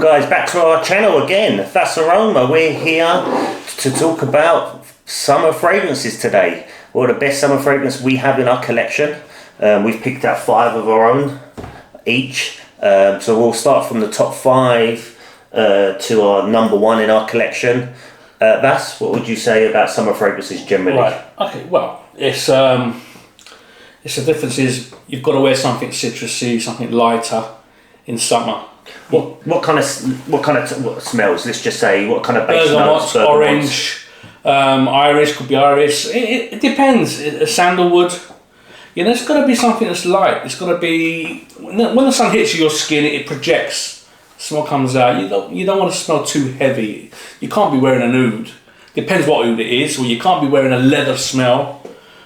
guys, back to our channel again. That's Aroma. We're here to talk about summer fragrances today. Well, the best summer fragrance we have in our collection. We've picked out 5 of our own each. So we'll start from the top 5 to our number 1 in our collection. Vas, what would you say about summer fragrances generally? Right. Okay. Well, it's the difference is you've got to wear something citrusy, something lighter in summer. What kind of smells? Let's just say what kind of base notes? Orange, iris, could be iris. It depends. Sandalwood. You know, it's got to be something that's light. It's got to be when the sun hits your skin, it projects. Smell comes out. You don't want to smell too heavy. You can't be wearing an oud. Depends what oud it is. Or you can't be wearing a leathery smell.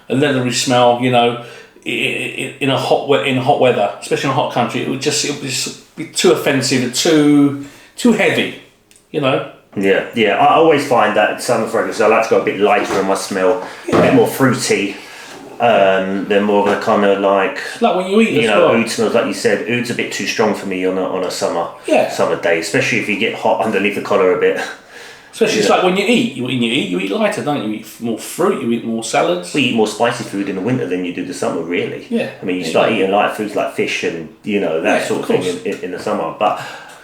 You know, in hot weather, especially in a hot country. It would just be too offensive, too heavy. You know. Yeah. I always find that summer fragrances I like to go a bit lighter in my smell, a bit more fruity. They're more of a kind of like when you eat, oud smells, like you said. Oud's a bit too strong for me on a summer day, especially if you get hot underneath the collar a bit. Especially it's like when you eat lighter, don't you? You eat more fruit, you eat more salads. We eat more spicy food in the winter than you do the summer, really. Yeah. I mean, you start eating light foods like fish and that sort of thing in the summer. But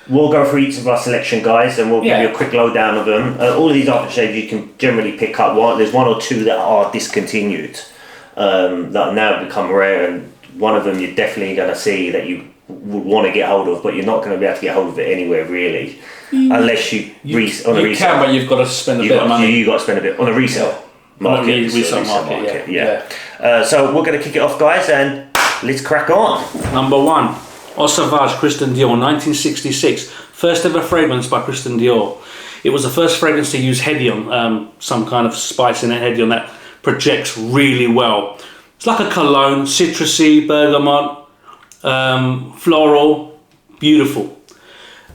we'll go through each of our selection, guys, and we'll give you a quick lowdown of them. All of these aftershaves you can generally pick up. There's 1 or 2 that are discontinued. That have now become rare, and one of them you're definitely going to see that you would want to get hold of, but you're not going to be able to get hold of it anywhere really, unless you on a resale. You can, but you've got to spend a bit of money. You got to spend a bit on a resale market. Resale market. So we're going to kick it off, guys, and let's crack on. Number 1, Eau Sauvage, Christian Dior, 1966. First ever fragrance by Christian Dior. It was the first fragrance to use Hédion, some kind of spice in it, Hédion that projects really well. It's like a cologne, citrusy, bergamot, floral, beautiful.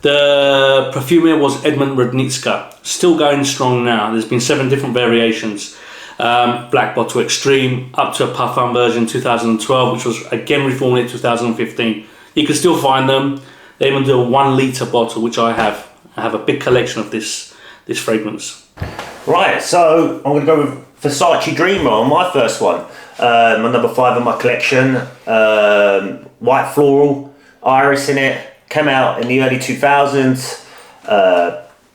The perfumer was Edmund Rudnitska, still going strong now. There's been 7 different variations. Black bottle extreme, up to a parfum version 2012, which was again reformulated 2015. You can still find them. They even do a 1 litre bottle, which I have. I have a big collection of this fragrance. Right, so I'm going to go with Versace Dreamer on my first one. My number 5 in my collection. White floral, iris in it. Came out in the early 2000s.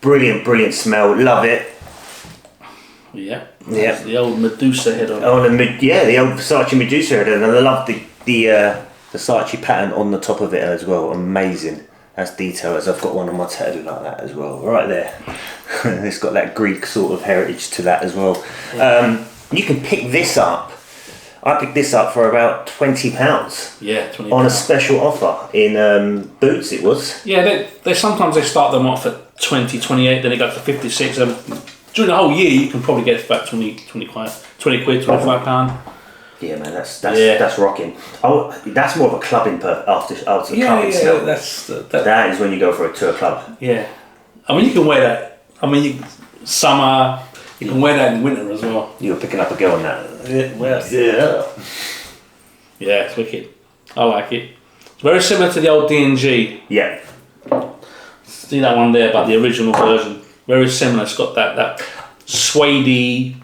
Brilliant smell. Love it. Yeah. The old Medusa head on it. The old Versace Medusa head, and I love the Versace pattern on the top of it as well. Amazing. That's detail, as I've got one on my tattoo like that as well, right there. It's got that Greek sort of heritage to that as well. You can pick this up. I picked this up for about £20. Yeah, £20. On a special offer in Boots, it was. Yeah, they sometimes start them off at 20, 28, then it goes to 56. During the whole year, you can probably get about 20 quid, £25. Yeah, man, that's rocking. Oh, that's more of a clubbing after clubbing smell. That is when you go to a club. Yeah, I mean you can wear that. I mean summer. You can wear that in winter as well. You're picking up a girl on that. Yeah, it's wicked. I like it. It's very similar to the old D&G. Yeah. See that one there, but the original version. Very similar. It's got that suede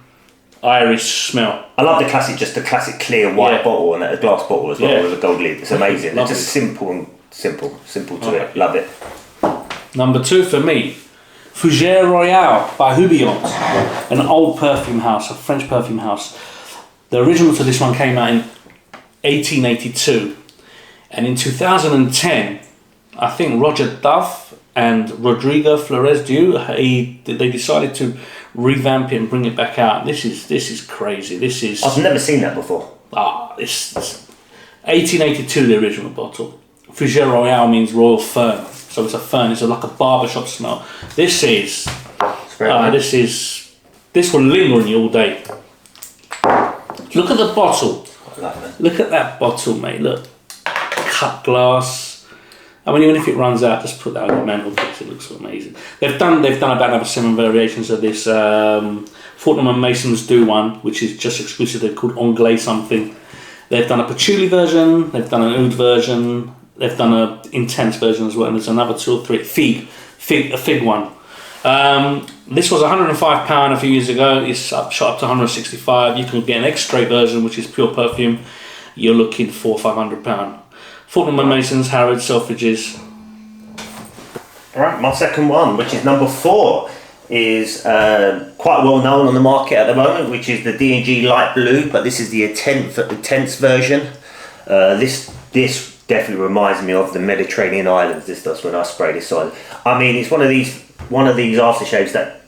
iris smell. I love the classic clear white bottle and a glass bottle as well with a gold lid. It's amazing. It's just simple to it. Love it. Number 2 for me, Fougere Royale by Houbigant, an old perfume house, a French perfume house. The original to this one came out in 1882, and in 2010, I think Roger Duff and Rodrigo Flores they decided to revamp it and bring it back out. This is crazy. I've never seen that before. It's 1882, the original bottle. Fougere Royale means royal fern, so it's a fern. It's like a barbershop smell. This will linger on you all day. Look at the bottle. Look at that bottle, mate. Look, cut glass. I mean, even if it runs out, just put that on your mantelpiece. It looks amazing. They've done about another 7 variations of this. Fortnum and Masons do one, which is just exclusive. They're called Anglais something. They've done a patchouli version. They've done an oud version. They've done an intense version as well. And there's another 2 or 3. a fig one. This was £105 a few years ago. It's shot up to 165. You can get an X-ray version, which is pure perfume. You're looking for £500. Fortnum & Mason's, Harrods, Selfridges. Alright, my second one, which is number 4, is quite well known on the market at the moment, which is the D&G Light Blue, but this is the intense version. This definitely reminds me of the Mediterranean islands. This does when I spray this on. I mean, it's one of these aftershaves that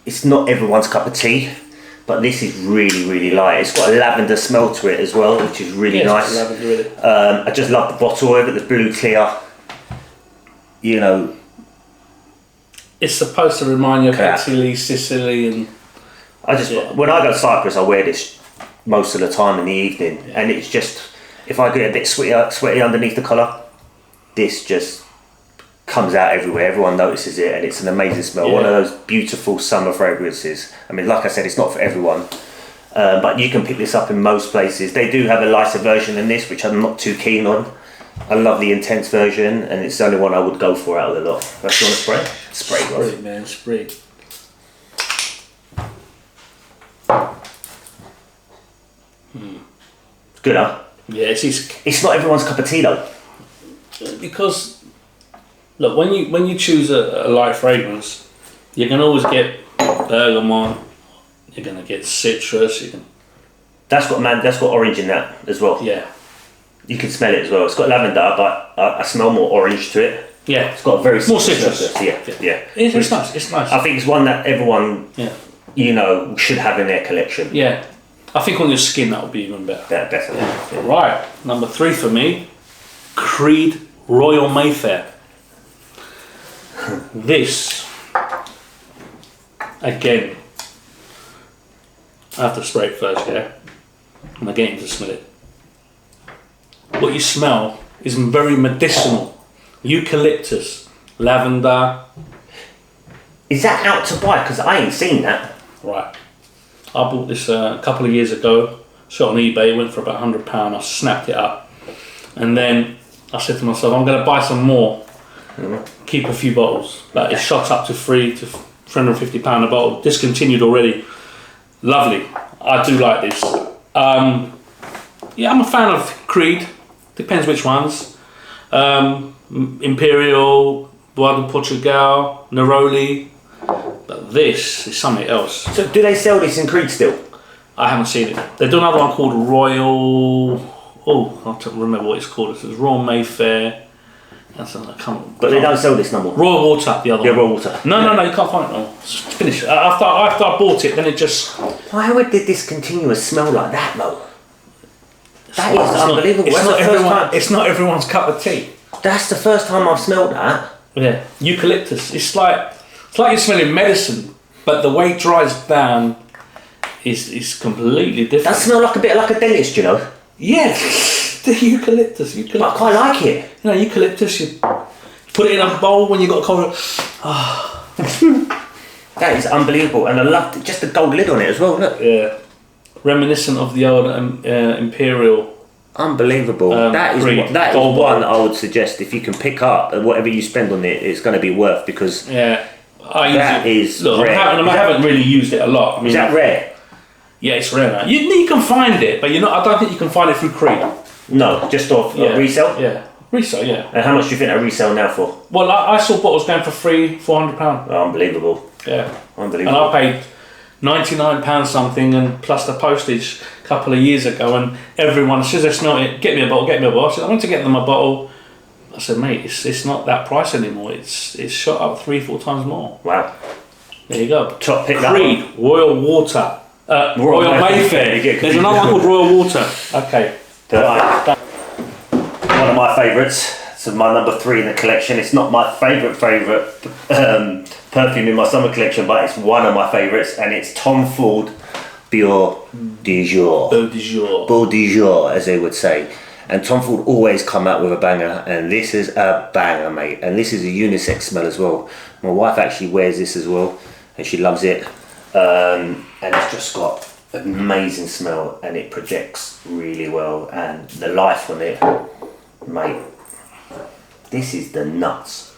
it's not everyone's cup of tea, but this is really light. It's got a lavender smell to it as well, which is really nice. I just love the bottle of it, the blue clear. You know, it's supposed to remind you of Italy, Sicily, and when I go to Cyprus, I wear this most of the time in the evening, and it's just, if I get a bit sweaty underneath the collar, this just comes out everywhere. Everyone notices it, and it's an amazing smell. One of those beautiful summer fragrances. I mean, like I said, it's not for everyone, but you can pick this up in most places. They do have a lighter version than this, which I'm not too keen on. I love the intense version, and it's the only one I would go for out of the lot. Do you want to spray? Spray, man, spray. It's good, huh? Yeah, it's not everyone's cup of tea though. Because look, when you choose a light fragrance, you can always get bergamot. You're gonna get citrus. That's got orange in that as well. Yeah. You can smell it as well. It's got lavender, but I smell more orange to it. Yeah. It's got a very more citrus. Yeah. It's nice. It's nice. I think it's one that everyone, should have in their collection. Yeah. I think on your skin that would be even better. Yeah, definitely. Yeah. Right. Number 3 for me, Creed Royal Mayfair. This, again, I have to spray it first, yeah? And I get him to smell it. What you smell is very medicinal. Eucalyptus, lavender. Is that out to buy? Because I ain't seen that. Right. I bought this a couple of years ago. Shot on eBay, went for about £100. I snapped it up. And then I said to myself, I'm going to buy some more. Keep a few bottles. Like, it shot up to £350 a bottle. Discontinued already. Lovely. I do like this. I'm a fan of Creed. Depends which ones. Imperial, Bois de Portugal, Neroli. But this is something else. So do they sell this in Creed still? I haven't seen it. They do another one called Royal. Oh, I don't remember what it's called. It's Royal Mayfair. But they don't sell this no more. Royal Water, the other one. Yeah, Royal Water. No, you can't find it no. It's finished. After I bought it, then it just. Why would the discontinuous smell like that, though? That is unbelievable. It's not everyone's cup of tea. That's the first time I've smelled that. Yeah, eucalyptus. It's like you're smelling medicine, but the way it dries down is completely different. That smells like a bit like a dentist, you know. Yeah, the eucalyptus. I quite like it. You know, eucalyptus. You put it in a bowl when you got a cold. That is unbelievable, and I love just the gold lid on it as well. Look. Yeah. Reminiscent of the old Imperial. Unbelievable. That is one that I would suggest if you can pick up, and whatever you spend on it, it's going to be worth, because rare. I haven't really used it a lot. I mean, is that rare? Yeah, it's rare, man. You can find it, but I don't think you can find it through Creed. No, just off resale? Yeah. Resale, yeah. And how much do you think I resell now for? Well, I saw bottles going for £400. Oh, unbelievable. Yeah. Unbelievable. And I paid £99 something, and plus the postage a couple of years ago, and everyone, as soon as they smelled it, get me a bottle. I said, I went to get them a bottle. I said, mate, it's not that price anymore. It's shot up 3-4 times more. Wow. There you go. Top pick. Creed, Royal Water. Royal Mayfair. There's another one called Royal Water. Okay. One of my favourites. So my number 3 in the collection. It's not my favourite perfume in my summer collection, but it's one of my favourites, and it's Tom Ford Beau de Jour. Beau de Jour, as they would say. And Tom Ford always come out with a banger, and this is a banger, mate. And this is a unisex smell as well. My wife actually wears this as well, and she loves it. And it's just got an amazing smell, and it projects really well. And the life on it, mate, this is the nuts.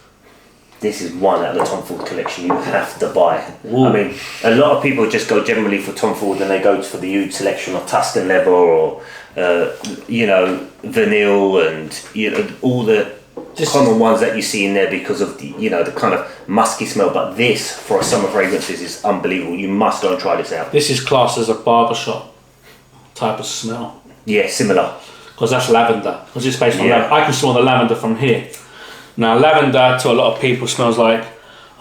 this is one out of the Tom Ford collection you have to buy. Ooh. I mean, a lot of people just go generally for Tom Ford and they go for the Oud selection or Tuscan leather or vanille and all the common ones that you see in there because of the the kind of musky smell. But this for a summer fragrances is unbelievable. You must go and try this out. This is classed as a barbershop type of smell. Yeah, similar. Because that's lavender. Because it's based on lavender. I can smell the lavender from here. Now, lavender to a lot of people smells like,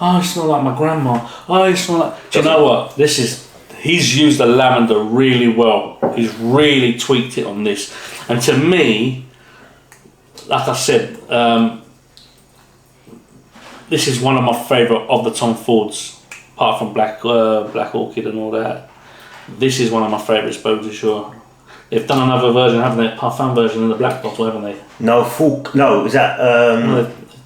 oh, you smell like my grandma. Oh, you smell like... Do you know what? He's used the lavender really well. He's really tweaked it on this. And to me, like I said, this is one of my favourite of the Tom Fords, apart from Black Orchid and all that. This is one of my favourites, Beau de Jour. They've done another version, haven't they? A parfum version in the black bottle, haven't they? No, is that...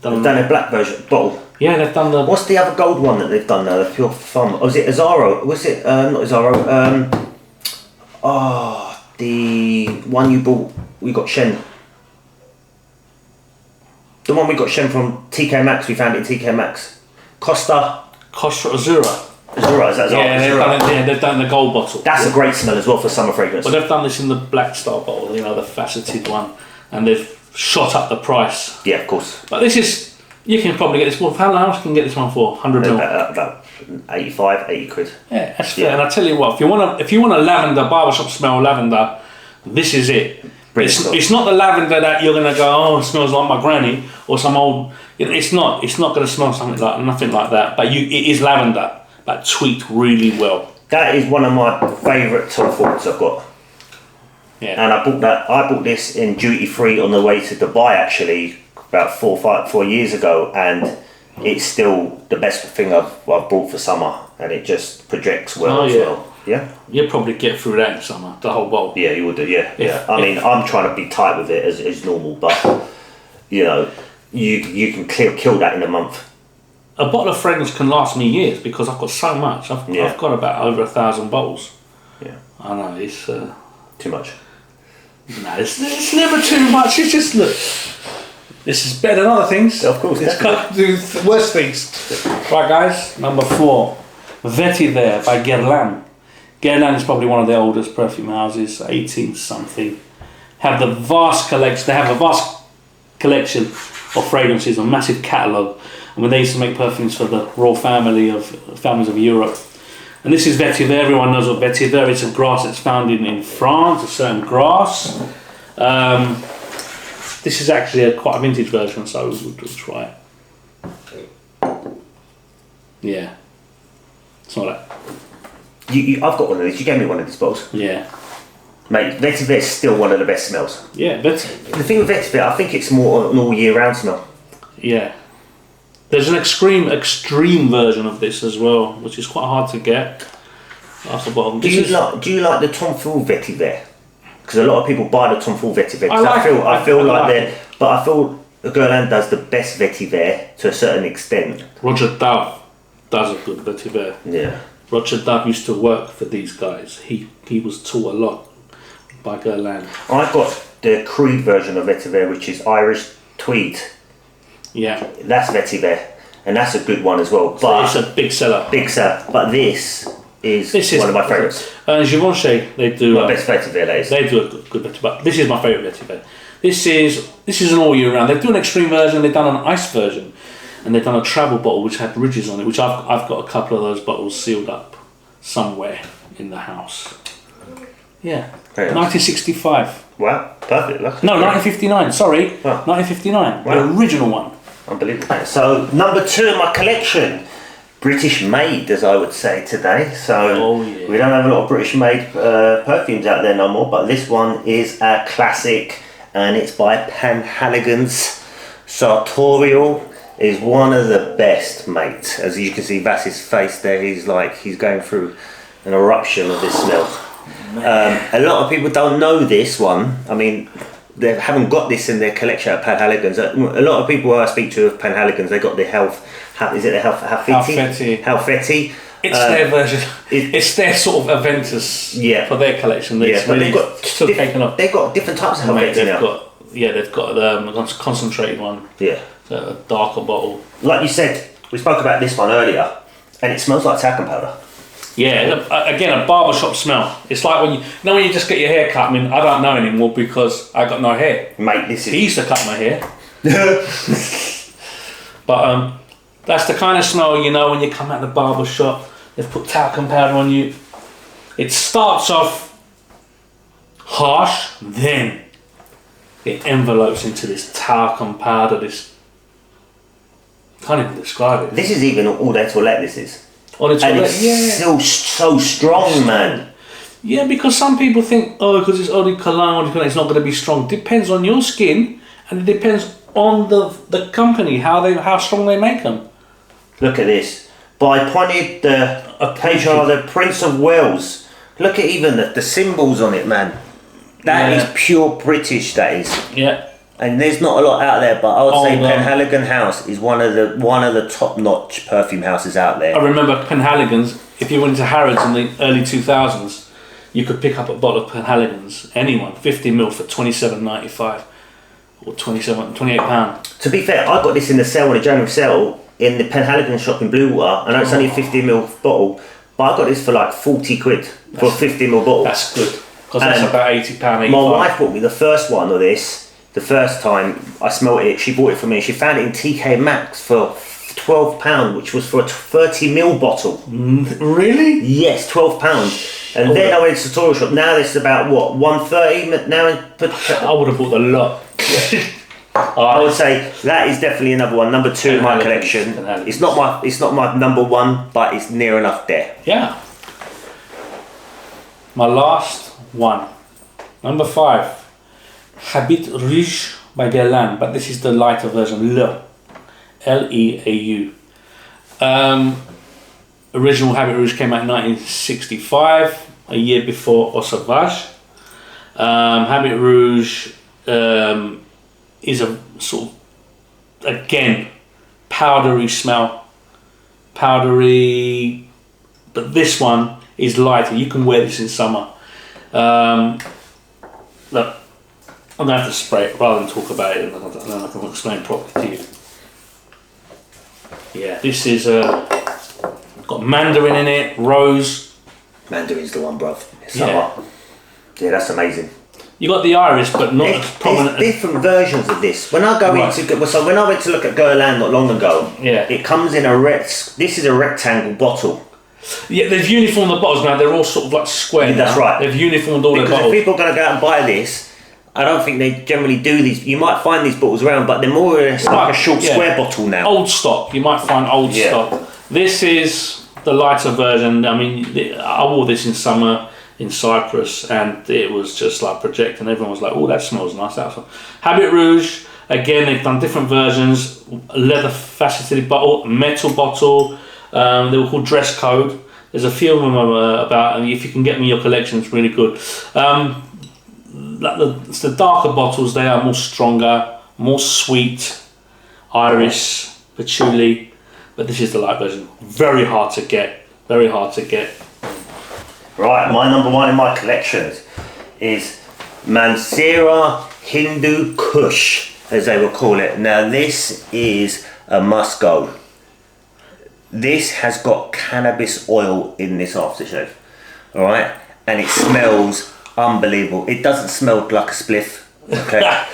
they've done a black version bottle. Yeah, they've done the... What's the other gold one that they've done now? The Pure Fun. Oh, is it Azzaro? Was it... not Azzaro. The one you bought... We got Shen. The one we got Shen from TK Maxx. We found it in TK Maxx. Costa Azura. Azura, is that Azura? They've done the gold bottle. That's a great smell as well for summer fragrance. But they've done this in the black style bottle, the faceted one. And they've shot up the price. Yeah, of course. But this is... You can probably get this one. How much can you get this one for? 100 mil? About 85, 80 quid. Yeah, that's fair. And I tell you what, if you want a lavender, barbershop smell lavender, this is it. It's not the lavender that you're going to go, oh, it smells like my granny or some old... It's not going to smell nothing like that. But it is lavender, but tweaked really well. That is one of my favourite Tom Fords I've got. Yeah. And I bought this in duty free on the way to Dubai actually about 4 years ago, and it's still the best thing I've bought for summer, and it just projects well as well. Yeah, you'll probably get through that in summer, the whole bottle. Yeah, you will do. Yeah, I mean, I'm trying to be tight with it as normal, but you can kill that in a month. A bottle of fragrance can last me years because I've got so much. I've got about over 1,000 bottles. Yeah, I know it's too much. No, it's never too much. It's just look. This is better than other things. Of course, it's got to do worse things. Right, guys, number 4, Vetiver by Guerlain. Guerlain is probably one of the oldest perfume houses, 18 something. They have a vast collection of fragrances, a massive catalogue. And when they used to make perfumes for the royal families of Europe. And this is Vetiver. Everyone knows what Vetiver is. It's a grass that's found in France, a certain grass. This is actually quite a vintage version, so we'll try it. Yeah. It's not that. I've got one of these. You gave me one of these bottles. Yeah. Mate, Vetiver is still one of the best smells. Yeah, but the thing with Vetiver, I think it's more an all year round smell. Yeah. There's an extreme version of this as well, which is quite hard to get. That's the bottom. Do you like the Tom Ford Vetiver? Because a lot of people buy the Tom Ford Vetiver. I feel Guerlain does the best Vetiver to a certain extent. Roger Dove does a good Vetiver. Yeah. Roger Dove used to work for these guys. He was taught a lot by Guerlain. I've got the Creed version of Vetiver, which is Irish Tweed. Yeah. That's Vetiver, and that's a good one as well. But it's a big seller. But this is one of my favourites. Givenchy, they do my best Vetiver. That is. They do a good Vetiver, but this is my favourite Vetiver. This is an all year round. They've done an extreme version. They've done an ice version, and they've done a travel bottle which had ridges on it. Which I've got a couple of those bottles sealed up somewhere in the house. Yeah. 1965. Wow, perfect. No, 1959. Sorry, 1959. Wow. The original one. Unbelievable. So number 2 in my collection, British made, as I would say today. So we don't have a lot of British made perfumes out there no more, but this one is a classic, and it's by Penhaligons Sartorial. Is one of the best, mate. As you can see, Vass's face there. He's going through an eruption of this smell. A lot of people don't know this one. I mean, they haven't got this in their collection at Penhaligons. A lot of people I speak to of Penhaligons, they got the Halfetti. It's their version. It's their sort of Aventus for their collection. But they've got taken off. They've got different types of Halfetti now. They've got the concentrated one. Yeah. So a darker bottle. Like you said, we spoke about this one earlier, and it smells like talcum powder. Yeah, again, a barbershop smell. It's like when you just get your hair cut. I mean, I don't know anymore because I got no hair. Mate, this is... He used to cut my hair. But that's the kind of smell, you know, when you come out of the barbershop, they've put talcum powder on you. It starts off harsh, then it envelopes into this talcum powder, this... Can't even describe it. This is even eau de toilette, this is. And it's still so strong, man. Yeah, because some people think, oh, because it's eau de cologne, it's not going to be strong. Depends on your skin, and it depends on the company, how strong they make them. Look at this. By Pointed the Prince of Wales. Look at even the symbols on it, man. That is pure British, that is. Yeah. And there's not a lot out there, but I would say Penhaligon House is one of the top-notch perfume houses out there. I remember Penhaligons. If you went to Harrods in the early 2000s, you could pick up a bottle of Penhaligons, anyone, 50ml for £27.95 or £28. To be fair, I got this in the sale, in a January sale, in the Penhaligon shop in Bluewater. I know it's only a 50ml bottle, but I got this for like 40 quid for a 50ml bottle. That's good, because that's about £80. My wife bought me the first one of this. The first time I smelt it, she bought it for me. She found it in TK Maxx for £12, which was for a 30ml bottle. Really? Yes, £12. And then I went to the Sartorial shop. Now it's about what, £1.30 now? I would have bought a lot. I would say that is definitely another one. Number 2 in my collection. It's not my number 1, but it's near enough there. Yeah. My last one, number 5. Habit Rouge by Guerlain, but this is the lighter version, L-E-A-U. Original Habit Rouge came out in 1965, a year before Eau Sauvage. Habit Rouge is a sort of, again, powdery smell. Powdery, but this one is lighter. You can wear this in summer. Look. I'm going to have to spray it rather than talk about it, and then I can explain properly to you. Yeah, this is got mandarin in it, rose. Mandarin's the one, bruv. Yeah, that's amazing. You got the iris, but not as prominent. There's different versions of this. When I when I went to look at Guerlain not long ago, it comes in this is a rectangle bottle. Yeah, they've uniformed the bottles now. They're all sort of like square. Yeah, that's right. They've uniformed all the bottles. Because if people are going to go out and buy this, I don't think they generally do these. You might find these bottles around, but they're more like a short square bottle now. Old stock. You might find old stock. This is the lighter version. I mean, I wore this in summer in Cyprus, and it was just like projecting. Everyone was like, "Oh, that smells nice." Habit Rouge. Again, they've done different versions. Leather faceted bottle, metal bottle. They were called Dress Code. There's a few of them about, and if you can get me your collection, it's really good. The darker bottles, they are more stronger, more sweet, iris, patchouli, but this is the light version. Very hard to get. Right, my number 1 in my collection is Mancera Hindu Kush, as they will call it. Now this is a must go. This has got cannabis oil in this aftershave, all right, and it smells unbelievable. It doesn't smell like a spliff, okay?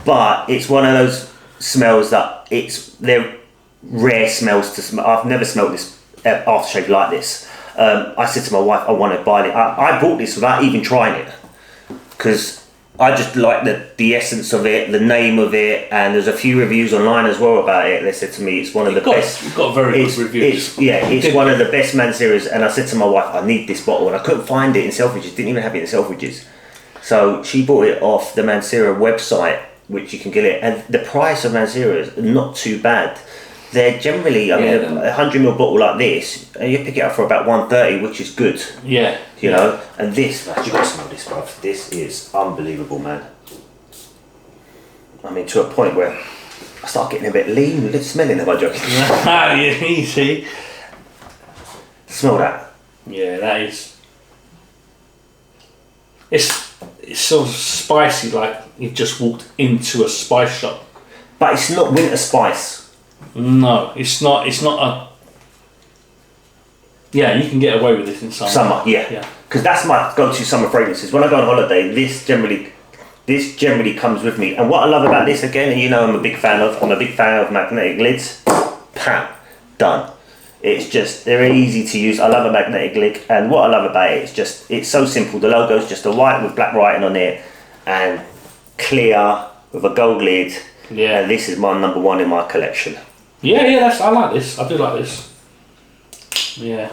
But it's one of those smells that they're rare smells to smell. I've never smelled this aftershave like this. I said to my wife, I want to buy it. I bought this without even trying it because I just like the essence of it, the name of it, and there's a few reviews online as well about it. They said to me it's one of the best. You've got very good reviews. It's one of the best Manceras, and I said to my wife, I need this bottle, and I couldn't find it in Selfridges. Didn't even have it in Selfridges, so she bought it off the Mancera website, which you can get it, and the price of Mancera is not too bad. They're generally, a 100ml bottle like this, and you pick it up for about $1.30, which is good. Yeah. You know, and this, man, you got to smell this, bruv. This is unbelievable, man. I mean, to a point where I start getting a bit lean with it smelling. Am I joking? Yeah, you see. Smell that. Yeah, that is. It's so spicy, like you've just walked into a spice shop. but it's not winter spice. No, it's not. It's not a. Yeah, you can get away with this in summer. Summer, yeah. Because that's my go-to summer fragrances. When I go on holiday, this generally comes with me. And what I love about this, again, and you know I'm a big fan of magnetic lids. Pam, done. It's just, they're easy to use. I love a magnetic lid, and what I love about it is just, it's so simple. The logo is just a white with black writing on it, and clear with a gold lid. Yeah. And this is my number one in my collection. Yeah, I like this. I do like this. Yeah.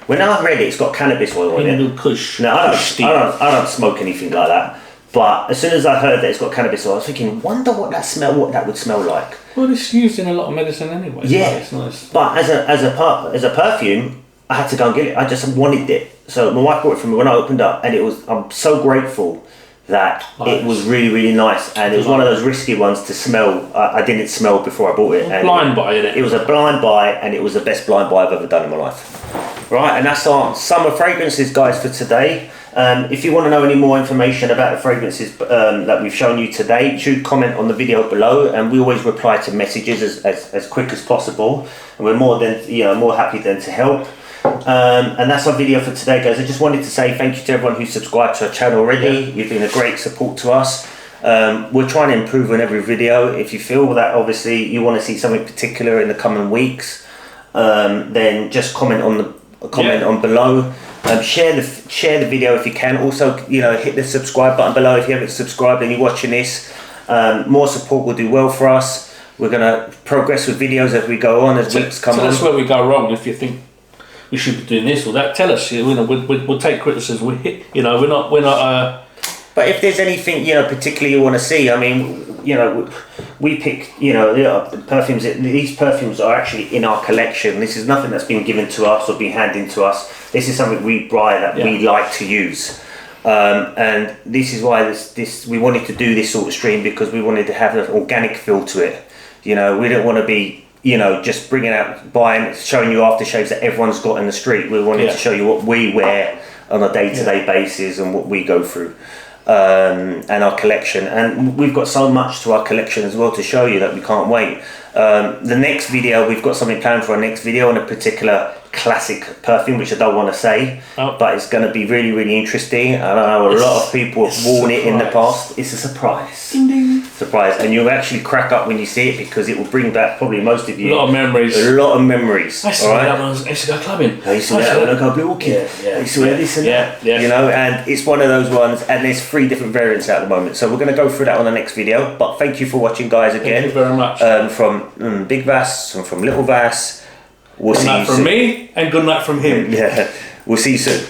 When I read it, it's got cannabis oil in it. Kush. Now I don't smoke anything like that. But as soon as I heard that it's got cannabis oil, I was thinking, wonder what that would smell like. Well, it's used in a lot of medicine anyway. Yeah, so it's nice. But as a perfume, I had to go and get it. I just wanted it. So my wife bought it for me when I opened up, and I'm so grateful that it was really, really nice. And it was one of those risky ones to smell. I didn't smell before I bought it. And blind buy, innit? It was a blind buy, and it was the best blind buy I've ever done in my life. Right, and that's our summer fragrances, guys, for today. If you want to know any more information about the fragrances that we've shown you today, should comment on the video below, and we always reply to messages as quick as possible. And we're more happy than to help. And that's our video for today, guys. I just wanted to say thank you to everyone who subscribed to our channel already. Yeah. You've been a great support to us. We're trying to improve on every video. If you feel that obviously you want to see something particular in the coming weeks, then just comment on below. Share the video if you can. Also, hit the subscribe button below if you haven't subscribed and you're watching this. More support will do well for us. We're gonna progress with videos as we go on, as weeks come on. Tell us where we go wrong. If you think we should be doing this or that, tell us. We'll take criticism. We're not. But if there's anything particularly you want to see, I mean, we pick perfumes. These perfumes are actually in our collection. This is nothing that's been given to us or been handed to us. This is something we buy that we like to use, and this is why we wanted to do this sort of stream, because we wanted to have an organic feel to it. We don't want to be just bringing out, buying, showing you aftershaves that everyone's got in the street. We wanted to show you what we wear on a day-to-day basis and what we go through. And our collection, and we've got so much to our collection as well to show you that we can't wait. The next video, we've got something planned for our next video on a particular classic perfume, which I don't want to say, but it's going to be really, really interesting. And I know a lot of people have worn it in the past. It's a surprise. Ding, ding. Surprise, and you'll actually crack up when you see it, because it will bring back probably most of you a lot of memories. A lot of memories. I used to wear that when I used to go clubbing. I used to wear that when I go walking. I used to wear this and that. And it's one of those ones, and there's 3 different variants at the moment. So we're going to go through that on the next video. But thank you for watching, guys, again. Thank you very much. From Big Vas and from Little Vas. Good night from me, and good night from him. Yeah, we'll see you soon.